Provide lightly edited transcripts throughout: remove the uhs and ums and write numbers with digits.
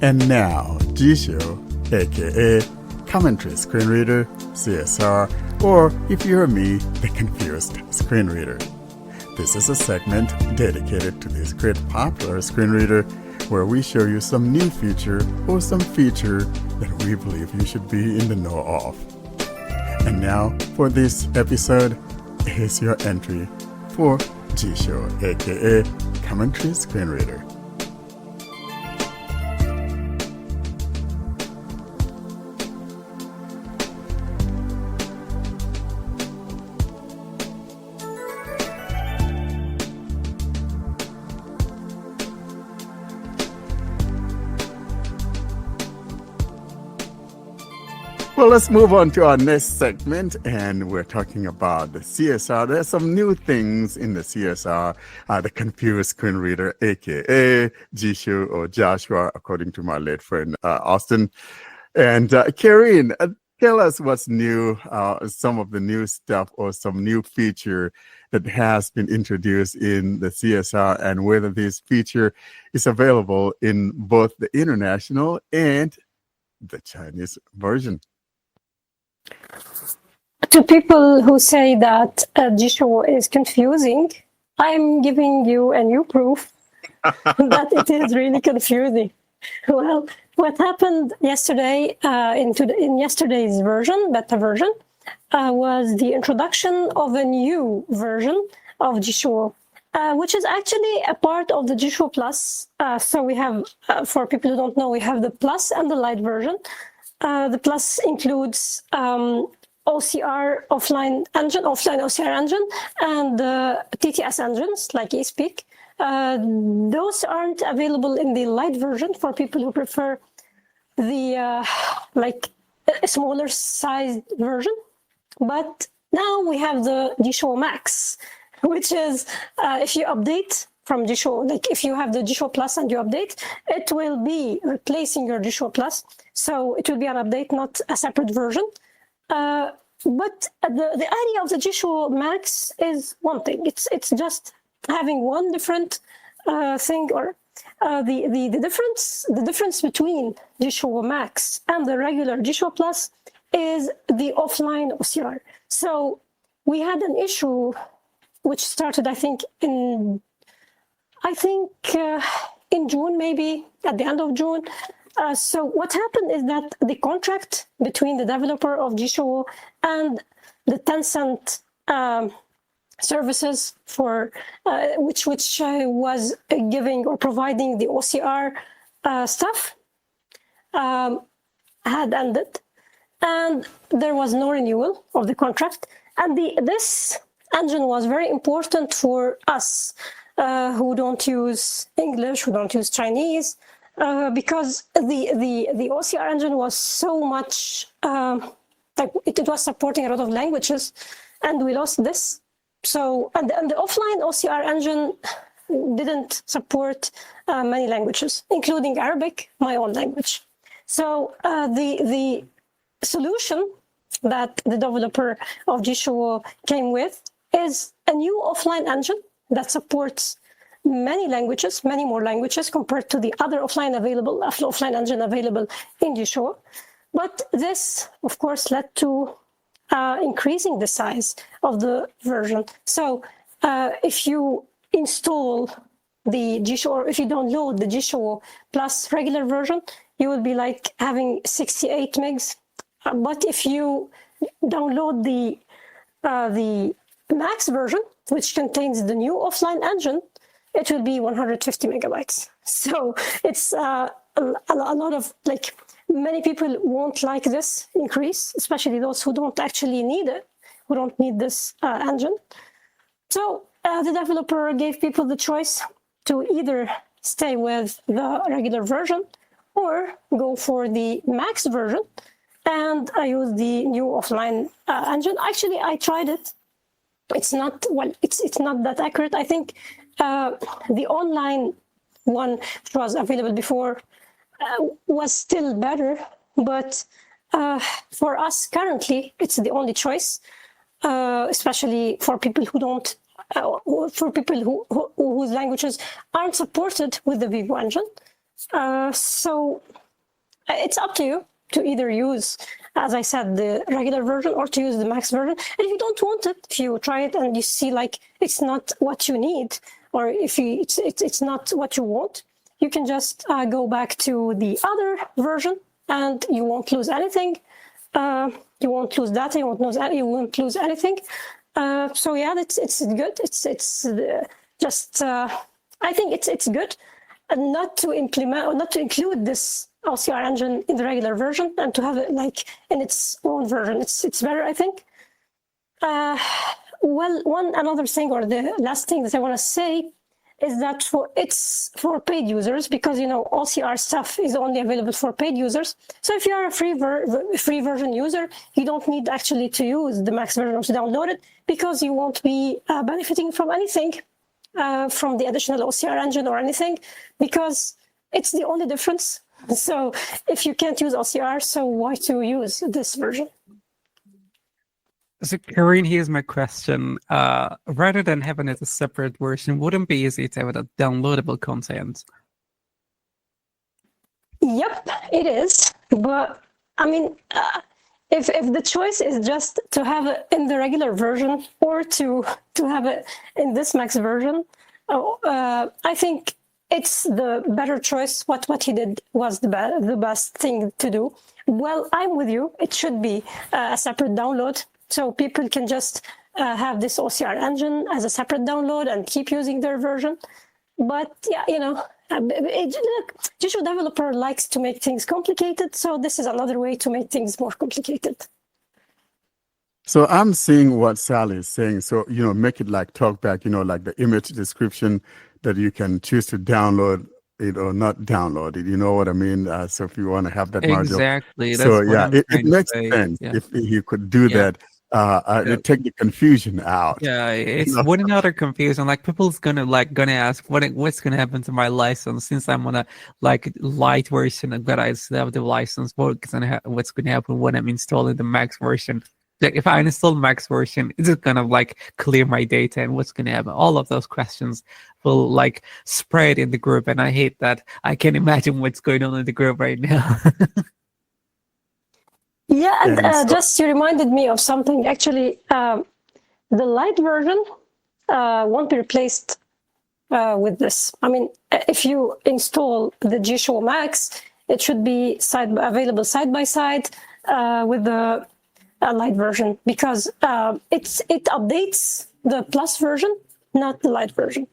And now, Jieshuo, aka Commentary Screen Reader, CSR, or if you're me, the Confused Screen Reader. This is a segment dedicated to this great popular screen reader where we show you some new feature or some feature that we believe you should be in the know of. And now, for this episode, here's your entry for Jieshuo, aka Commentary Screen Reader. Well, let's move on to our next segment, and we're talking about the CSR. There's some new things in the CSR, the Confused Screen Reader, aka Jieshuo or Joshua, according to my late friend Austin. And Karine, tell us what's new, some of the new stuff or some new feature that has been introduced in the CSR, and whether this feature is available in both the international and the Chinese version. To people who say that Jieshuo is confusing, I'm giving you a new proof that it is really confusing. Well, what happened yesterday in yesterday's version, beta version, was the introduction of a new version of Jieshuo, which is actually a part of the Jieshuo Plus. So we have, for people who don't know, we have the Plus and the Lite version. The Plus includes OCR offline OCR engine, and TTS engines like eSpeak. Those aren't available in the Lite version for people who prefer the like a smaller sized version. But now we have the Jieshuo Max, which is if you update from Jieshuo, like if you have the Jieshuo Plus and you update, it will be replacing your Jieshuo Plus. So it will be an update, not a separate version. But the idea of the Jieshuo Max is one thing. It's just having one different thing, or the difference between Jieshuo Max and the regular Jieshuo Plus is the offline OCR. So we had an issue which started, I think, in June, maybe at the end of June. So what happened is that the contract between the developer of Jieshuo and the Tencent services for which was giving or providing the OCR stuff had ended, and there was no renewal of the contract. And this engine was very important for us who don't use English, who don't use Chinese, because the OCR engine was so much, it was supporting a lot of languages, and we lost this. So, and the offline OCR engine didn't support many languages, including Arabic, my own language. So the solution that the developer of Jieshuo came with is a new offline engine that supports many languages, many more languages compared to the other offline engine available in Jieshuo. But this, of course, led to increasing the size of the version. So if you install the Jieshuo, or if you download the Jieshuo Plus regular version, you will be like having 68 megs. But if you download the Max version, which contains the new offline engine, it will be 150 megabytes. So it's a lot of, like, many people won't like this increase, especially those who don't actually need it, who don't need this engine. So the developer gave people the choice to either stay with the regular version or go for the Max version and use the new offline engine. Actually, I tried it. It's not, well, it's not that accurate. I think the online one, which was available before, was still better, but for us currently, it's the only choice, especially for people who don't, for people whose languages aren't supported with the Vivo engine. So it's up to you to either use, as I said, the regular version or to use the Max version. And if you don't want it, if you try it and you see like it's not what you need, or if it's not what you want, you can just go back to the other version, and you won't lose anything. You won't lose data. You won't lose anything. So yeah, it's good. It's just I think it's good, and not to implement or not to include this OCR engine in the regular version, and to have it like in its own version. It's better, I think. Well, another thing, or the last thing that I want to say, is that it's for paid users, because OCR stuff is only available for paid users. So if you are a free version user, you don't need actually to use the Max version or to download it, because you won't be benefiting from anything from the additional OCR engine or anything, because it's the only difference. So if you can't use OCR, so why to use this version? So, Karine, here's my question. Rather than having it a separate version, wouldn't it be easy to have it a downloadable content? Yep, it is. But I mean, if the choice is just to have it in the regular version or to have it in this Max version, I think it's the better choice. What he did was the best thing to do. Well, I'm with you. It should be a separate download, so people can just have this OCR engine as a separate download and keep using their version. But yeah, look, Jieshuo developer likes to make things complicated, so this is another way to make things more complicated. So I'm seeing what Sally is saying. So, make it like TalkBack, like the image description that you can choose to download it or not download it. You know what I mean? So if you want to have that module. Exactly. So That's what yeah, I'm it trying to makes say. sense Yeah. if you could do that. It take the confusion out. Yeah, it's one another confusion. Like people's gonna ask what's gonna happen to my license since I'm on a light version, but I still have the license. What's gonna happen when I'm installing the Max version? Like if I install Max version, is it gonna clear my data, and what's gonna happen? All of those questions will spread in the group, and I hate that. I can imagine what's going on in the group right now. Yeah, and just you reminded me of something. Actually, the light version won't be replaced with this. I mean, if you install the Jieshuo Max, it should be available side by side with the light version, because it updates the plus version, not the light version.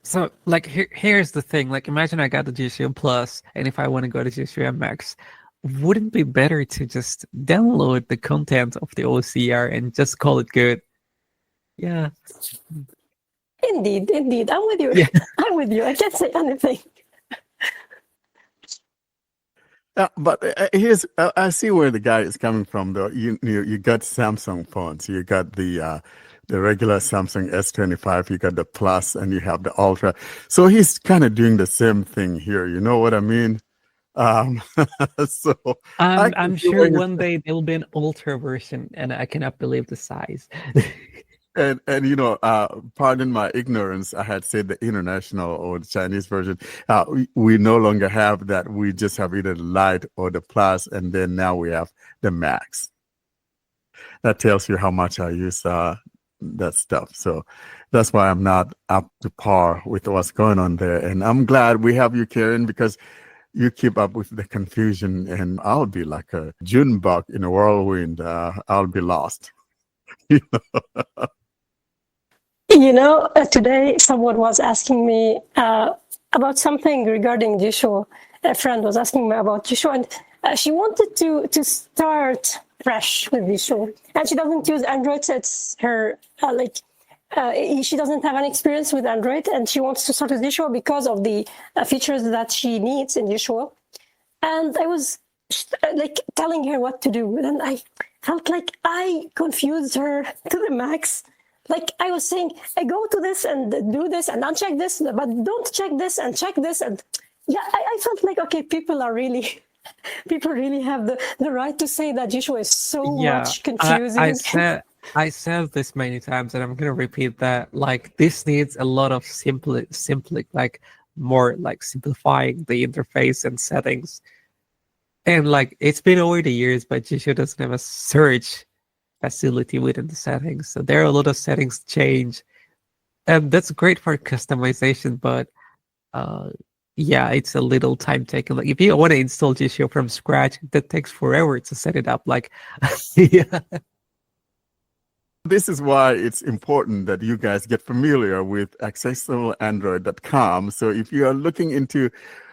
So, here's the thing. Imagine I got the Jieshuo Plus, and if I want to go to Jieshuo Max, wouldn't it be better to just download the content of the OCR and just call it good? Yeah. Indeed. I'm with you. Yeah. I'm with you. I can't say anything. But I see where the guy is coming from, though. You got Samsung phones. You got the regular Samsung S25. You got the Plus, and you have the Ultra. So he's kind of doing the same thing here. You know what I mean? So I'm sure one day there will be an Ultra version, and I cannot believe the size. And pardon my ignorance, I had said the international or the Chinese version. We no longer have that. We just have either the light or the plus, and then now we have the max. That tells you how much I use that stuff. So that's why I'm not up to par with what's going on there. And I'm glad we have you, Karen, because you keep up with the confusion, and I'll be like a June bug in a whirlwind. I'll be lost. Today someone was asking me about something regarding Jieshuo. A friend was asking me about Jieshuo, and she wanted to start fresh with Jieshuo. And she doesn't use Android, so it's her, she doesn't have any experience with Android, and she wants to start with Jieshuo because of the features that she needs in Jieshuo. And I was telling her what to do, and I felt like I confused her to the max. I was saying, I go to this and do this and uncheck this, but don't check this and check this. And yeah, I felt like, okay, people really have the right to say that Jieshuo is so much confusing. I said this many times, and I'm going to repeat that. This needs a lot of simple, more like simplifying the interface and settings. And like it's been over the years, but Jieshuo doesn't have a search facility within the settings. So there are a lot of settings change. And that's great for customization, but yeah, it's a little time taking. Like if you want to install Jieshuo from scratch, that takes forever to set it up. Like yeah. This is why it's important that you guys get familiar with accessibleandroid.com. So if you are looking into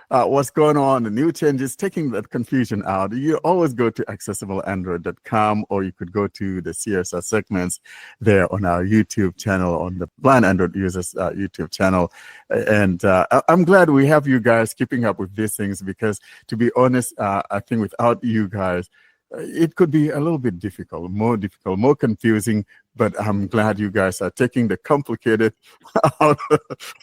what's going on, the new changes, taking that confusion out, you always go to accessibleandroid.com, or you could go to the CSR segments there on our YouTube channel, on the Blind Android Users YouTube channel. And I'm glad we have you guys keeping up with these things, because to be honest, I think without you guys, it could be a little bit difficult, more confusing, but I'm glad you guys are taking the complicated out,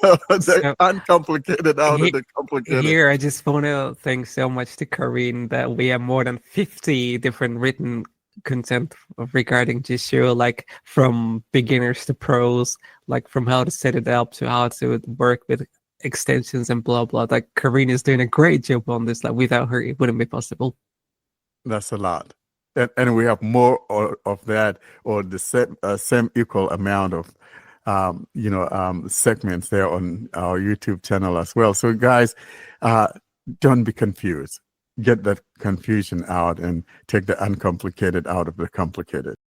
the uncomplicated out of the complicated. Here, I just want to thank so much to Karine that we have more than 50 different written content regarding Jieshuo, like from beginners to pros, like from how to set it up to how to work with extensions and blah, blah. Like Karine is doing a great job on this. Like without her, it wouldn't be possible. That's a lot. And we have more of that, or the same equal amount of, segments there on our YouTube channel as well. So guys, don't be confused. Get that confusion out and take the uncomplicated out of the complicated.